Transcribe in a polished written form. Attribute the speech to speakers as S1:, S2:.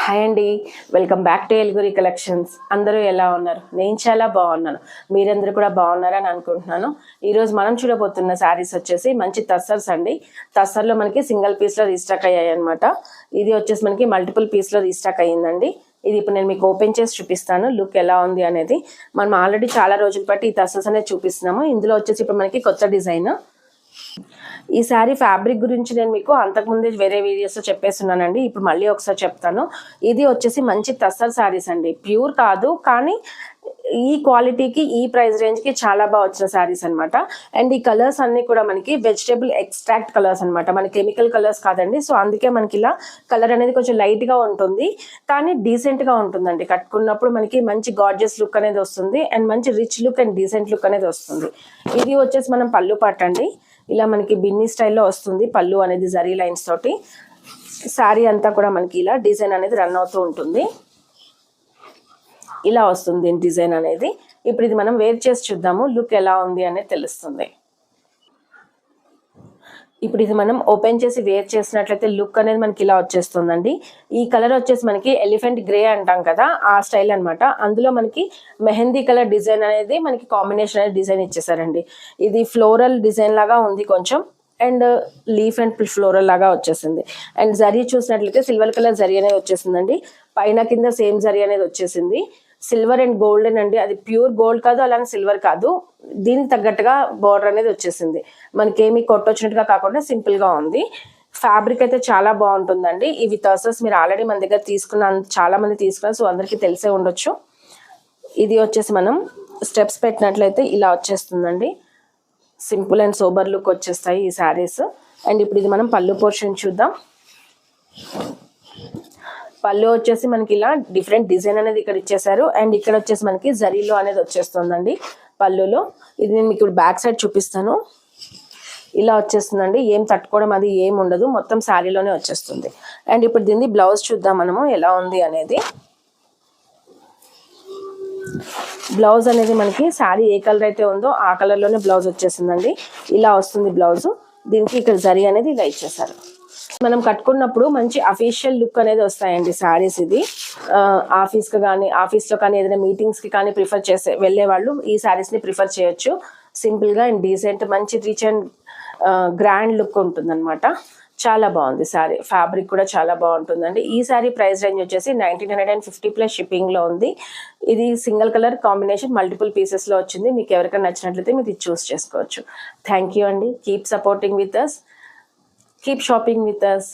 S1: Hi అండి, welcome back to ఎల్గురి collections. అందరూ ఎలా ఉన్నారు? నేను చాలా బాగున్నాను. మీరందరూ కూడా బాగున్నారని అనుకుంటున్నాను. ఈరోజు మనం చూడబోతున్న శారీస్ వచ్చేసి మంచి టస్సర్స్ అండి. టస్సర్లో మనకి సింగిల్ పీస్లో రీస్టాక్ అయ్యాయి అనమాట. ఇది వచ్చేసి మనకి మల్టిపుల్ పీస్లో రీస్టాక్ అయ్యిందండి. ఇది ఇప్పుడు నేను మీకు ఓపెన్ చేసి చూపిస్తాను లుక్ ఎలా ఉంది అనేది. మనం ఆల్రెడీ చాలా రోజుల పాటు ఈ టస్సర్స్ అనేది చూపిస్తున్నాము. ఇందులో వచ్చేసి ఇప్పుడు మనకి కొత్త డిజైన్. ఈ శారీ ఫ్యాబ్రిక్ గురించి నేను మీకు అంతకుముందే వేరే వీడియోస్లో చెప్పేస్తున్నానండి. ఇప్పుడు మళ్ళీ ఒకసారి చెప్తాను. ఇది వచ్చేసి మంచి టస్సర్ శారీస్ అండి. ప్యూర్ కాదు, కానీ ఈ క్వాలిటీకి ఈ ప్రైస్ రేంజ్కి చాలా బాగా వచ్చిన శారీస్ అనమాట. అండ్ ఈ కలర్స్ అన్నీ కూడా మనకి వెజిటేబుల్ ఎక్స్ట్రాక్ట్ కలర్స్ అనమాట, మన కెమికల్ కలర్స్ కాదండి. సో అందుకే మనకి ఇలా కలర్ అనేది కొంచెం లైట్గా ఉంటుంది, కానీ డీసెంట్గా ఉంటుందండి. కట్టుకున్నప్పుడు మనకి మంచి గార్జియస్ లుక్ అనేది వస్తుంది, అండ్ మంచి rich look and decent look అనేది వస్తుంది. ఇది వచ్చేసి మనం పళ్ళు పాట అండి. ఇలా మనకి బిన్నీ స్టైల్లో వస్తుంది పళ్ళు అనేది, జరీ లైన్స్ తోటి. శారీ అంతా కూడా మనకి ఇలా డిజైన్ అనేది రన్ అవుతూ ఉంటుంది. ఇలా వస్తుంది డిజైన్ అనేది. ఇప్పుడు ఇది మనం వేర్ చేసి చూద్దాము, లుక్ ఎలా ఉంది అనేది తెలుస్తుంది. ఇప్పుడు ఇది మనం ఓపెన్ చేసి వేర్ చేసినట్లయితే లుక్ అనేది మనకి ఇలా వచ్చేస్తుందండి. ఈ కలర్ వచ్చేసి మనకి ఎలిఫెంట్ గ్రే అంటాం కదా, ఆ స్టైల్ అనమాట. అందులో మనకి మెహందీ కలర్ డిజైన్ అనేది మనకి కాంబినేషన్ అనేది డిజైన్ ఇచ్చేసారండి. ఇది ఫ్లోరల్ డిజైన్ లాగా ఉంది కొంచెం, అండ్ లీఫ్ అండ్ ఫ్లోరల్ లాగా వచ్చేసింది. అండ్ జరీ చూసినట్లయితే సిల్వర్ కలర్ జరీ అనేది వచ్చేసిందండి. పైన కింద సేమ్ జరీ అనేది వచ్చేసింది. సిల్వర్ అండ్ గోల్డెన్ అండి, అది ప్యూర్ గోల్డ్ కాదు, అలానే సిల్వర్ కాదు. దీనికి తగ్గట్టుగా బార్డర్ అనేది వచ్చేసింది. మనకేమి కొట్టొచ్చినట్టుగా కాకుండా సింపుల్గా ఉంది. ఫ్యాబ్రిక్ అయితే చాలా బాగుంటుందండి. ఇవి టస్సర్స్ మీరు ఆల్రెడీ మన దగ్గర చాలా మంది తీసుకున్నారు, సో అందరికీ తెలిసే ఉండొచ్చు. ఇది వచ్చేసి మనం స్టెప్స్ పెట్టినట్లయితే ఇలా వచ్చేస్తుందండి. సింపుల్ అండ్ సోబర్ లుక్ వచ్చేస్తాయి ఈ శారీస్. అండ్ ఇప్పుడు ఇది మనం పళ్ళు పోర్షన్ చూద్దాం. పళ్ళు వచ్చేసి మనకి ఇలా డిఫరెంట్ డిజైన్ అనేది ఇక్కడ ఇచ్చేసారు, అండ్ ఇక్కడ వచ్చేసి మనకి జరీలో అనేది వచ్చేస్తుందండి పళ్ళులో. ఇది నేను మీకు ఇప్పుడు బ్యాక్ సైడ్ చూపిస్తాను. ఇలా వచ్చేస్తుందండి, ఏం తట్టుకోవడం అది ఏం ఉండదు, మొత్తం శారీలోనే వచ్చేస్తుంది. అండ్ ఇప్పుడు దీన్ని బ్లౌజ్ చూద్దాం మనము ఎలా ఉంది అనేది. బ్లౌజ్ అనేది మనకి శారీ ఏ కలర్ అయితే ఉందో ఆ కలర్లోనే బ్లౌజ్ వచ్చేసిందండి. ఇలా వస్తుంది బ్లౌజ్. దీనికి ఇక్కడ జరీ అనేది ఇలా ఇచ్చేసారు. మనం కట్టుకున్నప్పుడు మంచి అఫీషియల్ లుక్ అనేది వస్తాయండి శారీస్. ఇది ఆఫీస్లో కానీ ఏదైనా మీటింగ్స్కి కానీ ప్రిఫర్ చేసే వెళ్ళే వాళ్ళు ఈ శారీస్ని ప్రిఫర్ చేయొచ్చు. సింపుల్గా అండ్ డీసెంట్, మంచి రిచ్ అండ్ గ్రాండ్ లుక్ ఉంటుందన్నమాట. చాలా బాగుంది శారీ. ఫ్యాబ్రిక్ కూడా చాలా బాగుంటుందండి. ఈ శారీ ప్రైస్ రేంజ్ వచ్చేసి 1950 ప్లస్ షిప్పింగ్లో ఉంది. ఇది సింగిల్ కలర్ కాంబినేషన్ మల్టిపుల్ పీసెస్లో వచ్చింది. మీకు ఎవరికైనా నచ్చినట్లయితే మీరు ఇది చూస్ చేసుకోవచ్చు. థ్యాంక్ యూ అండి. Keep supporting with us. Keep shopping with us.